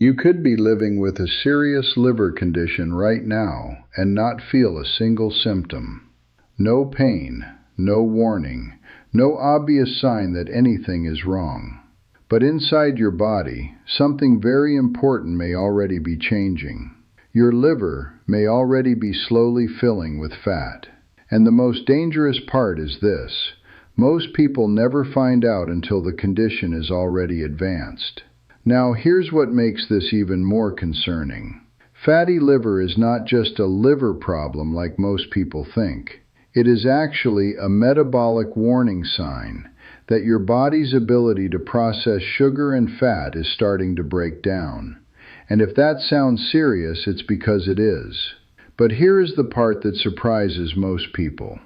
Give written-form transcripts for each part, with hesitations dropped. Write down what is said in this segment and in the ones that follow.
You could be living with a serious liver condition right now and not feel a single symptom. No pain, no warning, no obvious sign that anything is wrong. But inside your body, something very important may already be changing. Your liver may already be slowly filling with fat. And the most dangerous part is this: most people never find out until the condition is already advanced. Now, here's what makes this even more concerning. Fatty liver is not just a liver problem like most people think. It is actually a metabolic warning sign that your body's ability to process sugar and fat is starting to break down. And if that sounds serious, it's because it is. But here is the part that surprises most people.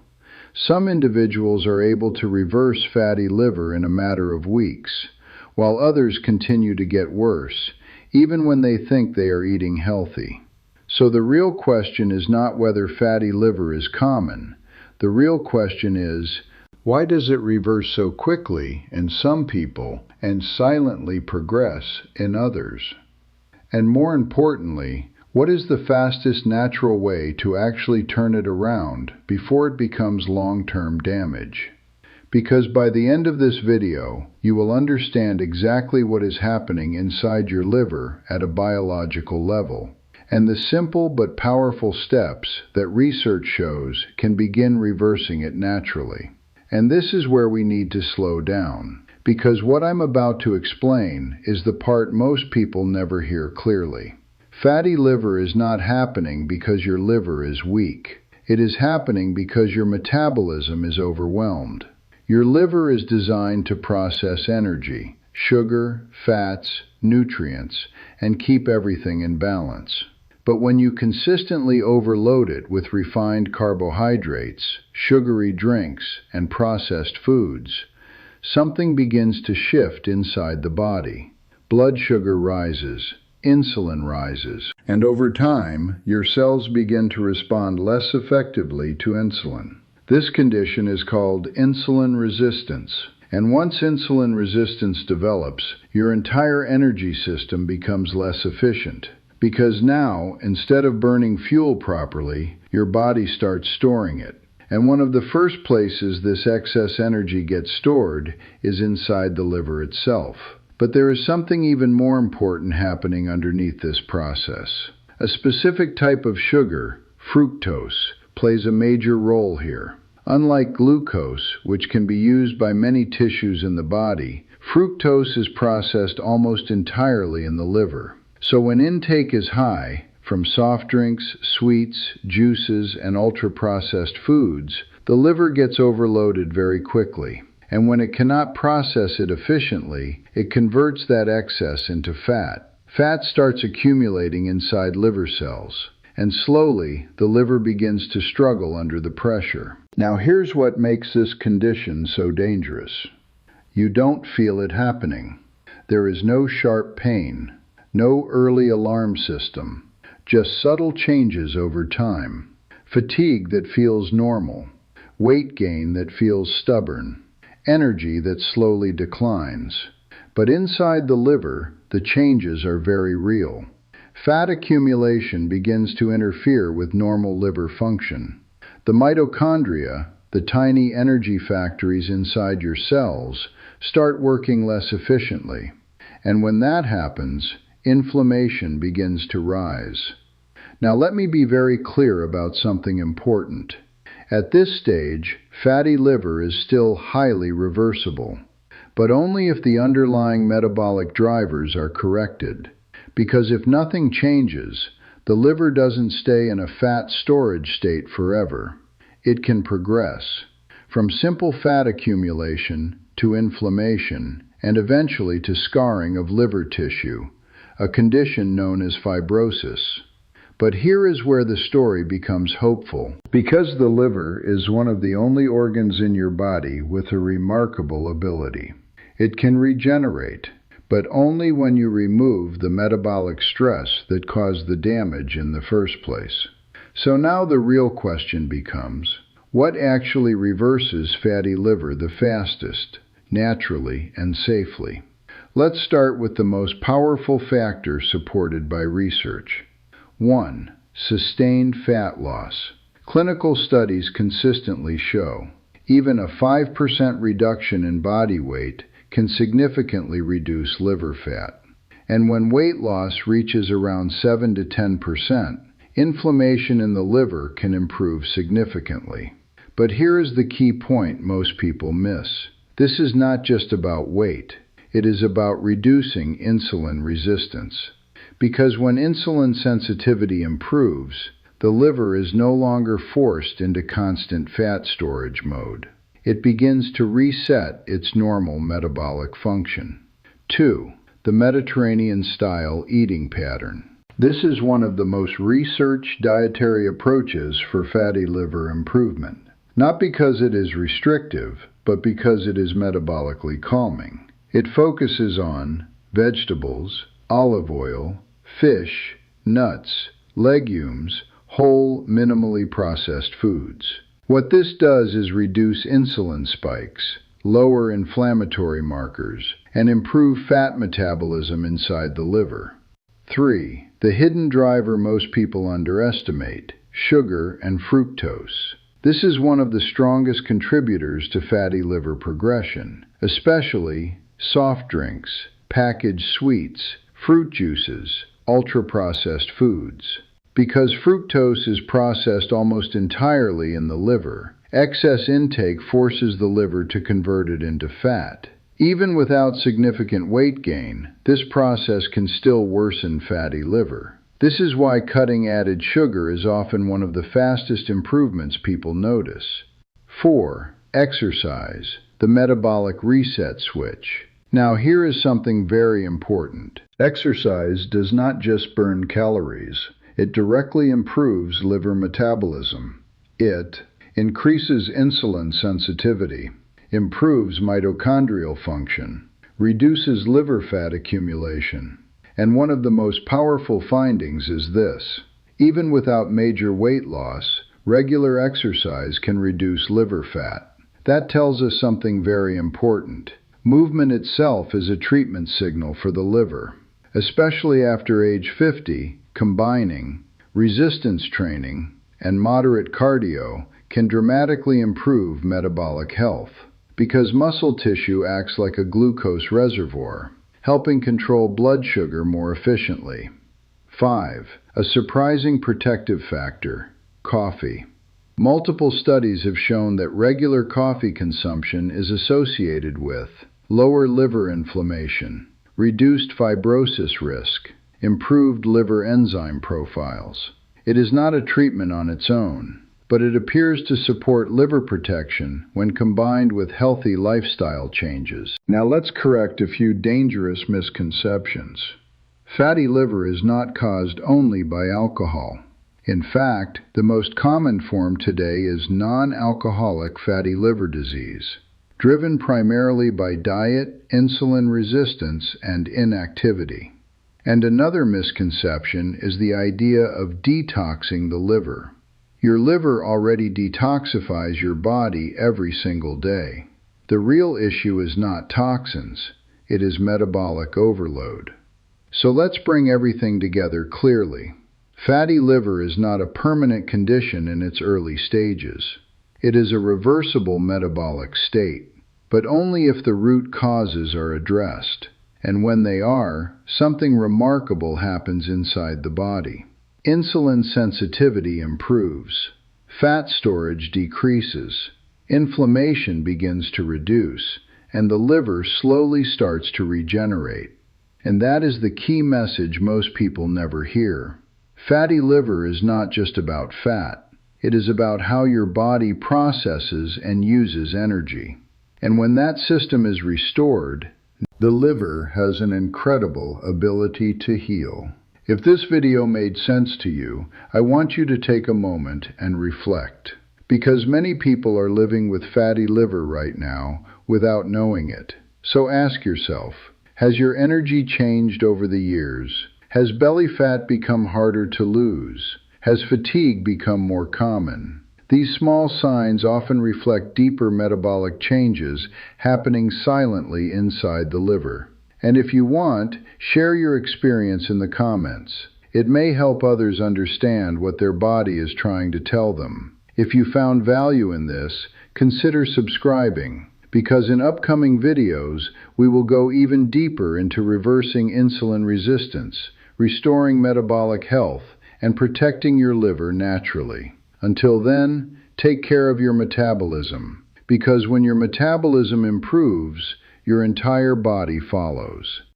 Some individuals are able to reverse fatty liver in a matter of weeks, while others continue to get worse, even when they think they are eating healthy. So the real question is not whether fatty liver is common. The real question is, why does it reverse so quickly in some people and silently progress in others? And more importantly, what is the fastest natural way to actually turn it around before it becomes long-term damage? Because by the end of this video, you will understand exactly what is happening inside your liver at a biological level, and the simple but powerful steps that research shows can begin reversing it naturally. And this is where we need to slow down, because what I'm about to explain is the part most people never hear clearly. Fatty liver is not happening because your liver is weak. It is happening because your metabolism is overwhelmed. Your liver is designed to process energy, sugar, fats, nutrients, and keep everything in balance. But when you consistently overload it with refined carbohydrates, sugary drinks, and processed foods, something begins to shift inside the body. Blood sugar rises, insulin rises, and over time, your cells begin to respond less effectively to insulin. This condition is called insulin resistance, and once insulin resistance develops, your entire energy system becomes less efficient. Because now, instead of burning fuel properly, your body starts storing it. And one of the first places this excess energy gets stored is inside the liver itself. But there is something even more important happening underneath this process. A specific type of sugar, fructose, plays a major role here. Unlike glucose, which can be used by many tissues in the body, fructose is processed almost entirely in the liver. So when intake is high, from soft drinks, sweets, juices, and ultra-processed foods, the liver gets overloaded very quickly. And when it cannot process it efficiently, it converts that excess into fat. Fat starts accumulating inside liver cells, and slowly the liver begins to struggle under the pressure. Now here's what makes this condition so dangerous. You don't feel it happening. There is no sharp pain, no early alarm system, just subtle changes over time. Fatigue that feels normal, weight gain that feels stubborn, energy that slowly declines. But inside the liver, the changes are very real. Fat accumulation begins to interfere with normal liver function. The mitochondria, the tiny energy factories inside your cells, start working less efficiently. And when that happens, inflammation begins to rise. Now let me be very clear about something important. At this stage, fatty liver is still highly reversible, but only if the underlying metabolic drivers are corrected. Because if nothing changes, the liver doesn't stay in a fat storage state forever. It can progress from simple fat accumulation to inflammation and eventually to scarring of liver tissue, a condition known as fibrosis. But here is where the story becomes hopeful. Because the liver is one of the only organs in your body with a remarkable ability. It can regenerate, but only when you remove the metabolic stress that caused the damage in the first place. So now the real question becomes, what actually reverses fatty liver the fastest, naturally and safely? Let's start with the most powerful factor supported by research. 1. Sustained fat loss. Clinical studies consistently show even a 5% reduction in body weight can significantly reduce liver fat. And when weight loss reaches around 7 to 10%, inflammation in the liver can improve significantly. But here is the key point most people miss. This is not just about weight. It is about reducing insulin resistance. Because when insulin sensitivity improves, the liver is no longer forced into constant fat storage mode. It begins to reset its normal metabolic function. 2. The Mediterranean-style eating pattern. This is one of the most researched dietary approaches for fatty liver improvement. Not because it is restrictive, but because it is metabolically calming. It focuses on vegetables, olive oil, fish, nuts, legumes, whole, minimally processed foods. What this does is reduce insulin spikes, lower inflammatory markers, and improve fat metabolism inside the liver. 3. The hidden driver most people underestimate: sugar and fructose. This is one of the strongest contributors to fatty liver progression, especially soft drinks, packaged sweets, fruit juices, ultra-processed foods. Because fructose is processed almost entirely in the liver, excess intake forces the liver to convert it into fat. Even without significant weight gain, this process can still worsen fatty liver. This is why cutting added sugar is often one of the fastest improvements people notice. 4. Exercise, the metabolic reset switch. Now here is something very important. Exercise does not just burn calories. It directly improves liver metabolism. It increases insulin sensitivity, improves mitochondrial function, reduces liver fat accumulation. And one of the most powerful findings is this: even without major weight loss, regular exercise can reduce liver fat. That tells us something very important. Movement itself is a treatment signal for the liver. Especially after age 50, combining resistance training and moderate cardio can dramatically improve metabolic health, because muscle tissue acts like a glucose reservoir, helping control blood sugar more efficiently. 5. A surprising protective factor: coffee. Multiple studies have shown that regular coffee consumption is associated with lower liver inflammation, reduced fibrosis risk, improved liver enzyme profiles. It is not a treatment on its own, but it appears to support liver protection when combined with healthy lifestyle changes. Now let's correct a few dangerous misconceptions. Fatty liver is not caused only by alcohol. In fact, the most common form today is non-alcoholic fatty liver disease, driven primarily by diet, insulin resistance, and inactivity. And another misconception is the idea of detoxing the liver. Your liver already detoxifies your body every single day. The real issue is not toxins, it is metabolic overload. So let's bring everything together clearly. Fatty liver is not a permanent condition in its early stages. It is a reversible metabolic state, but only if the root causes are addressed. And when they are, something remarkable happens inside the body. Insulin sensitivity improves, fat storage decreases, inflammation begins to reduce, and the liver slowly starts to regenerate. And that is the key message most people never hear. Fatty liver is not just about fat. It is about how your body processes and uses energy. And when that system is restored, the liver has an incredible ability to heal. If this video made sense to you, I want you to take a moment and reflect. Because many people are living with fatty liver right now without knowing it. So ask yourself, has your energy changed over the years? Has belly fat become harder to lose? Has fatigue become more common? These small signs often reflect deeper metabolic changes happening silently inside the liver. And if you want, share your experience in the comments. It may help others understand what their body is trying to tell them. If you found value in this, consider subscribing, because in upcoming videos, we will go even deeper into reversing insulin resistance, restoring metabolic health, and protecting your liver naturally. Until then, take care of your metabolism, because when your metabolism improves, your entire body follows.